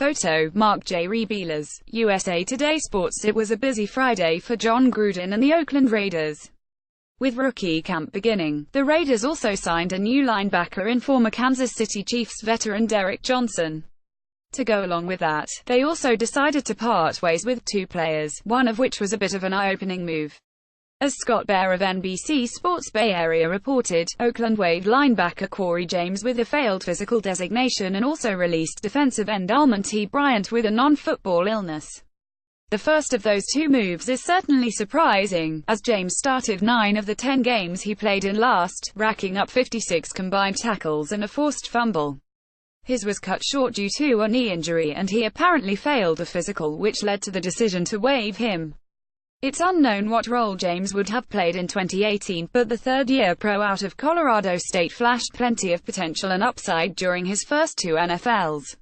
Photo, Mark J. Rebeelers, USA Today Sports. It was a busy Friday for John Gruden and the Oakland Raiders. With rookie camp beginning, the Raiders also signed a new linebacker in former Kansas City Chiefs veteran Derrick Johnson. To go along with that, they also decided to part ways with two players, one of which was a bit of an eye-opening move. As Scott Bair of NBC Sports Bay Area reported, Oakland waived linebacker Cory James with a failed physical designation and also released defensive end Armonty Bryant with a non-football illness. The first of those two moves is certainly surprising, as James started 9 of the 10 games he played in last, racking up 56 combined tackles and a forced fumble. His was cut short due to a knee injury, and he apparently failed a physical, which led to the decision to waive him. It's unknown what role James would have played in 2018, but the third-year pro out of Colorado State flashed plenty of potential and upside during his first 2 NFLs.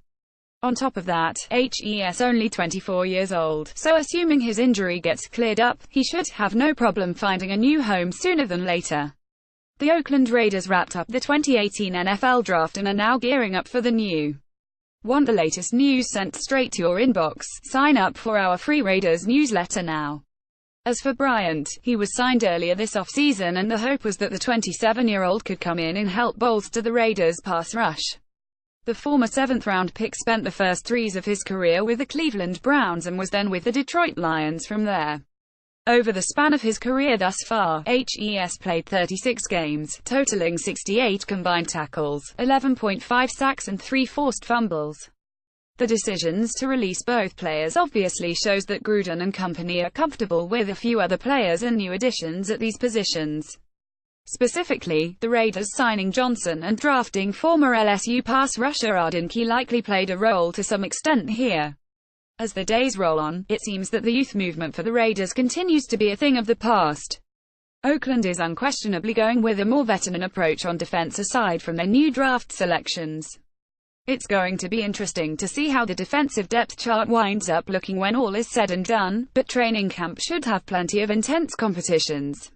On top of that, he's only 24 years old, so assuming his injury gets cleared up, he should have no problem finding a new home sooner than later. The Oakland Raiders wrapped up the 2018 NFL Draft and are now gearing up for the new. Want the latest news sent straight to your inbox? Sign up for our free Raiders newsletter now. As for Bryant, he was signed earlier this offseason, and the hope was that the 27-year-old could come in and help bolster the Raiders' pass rush. The former 7th-round pick spent the first 3 of his career with the Cleveland Browns and was then with the Detroit Lions from there. Over the span of his career thus far, he's played 36 games, totaling 68 combined tackles, 11.5 sacks and 3 forced fumbles. The decisions to release both players obviously shows that Gruden and company are comfortable with a few other players and new additions at these positions. Specifically, the Raiders signing Johnson and drafting former LSU pass rusher Armonty likely played a role to some extent here. As the days roll on, it seems that the youth movement for the Raiders continues to be a thing of the past. Oakland is unquestionably going with a more veteran approach on defense aside from their new draft selections. It's going to be interesting to see how the defensive depth chart winds up looking when all is said and done, but training camp should have plenty of intense competitions.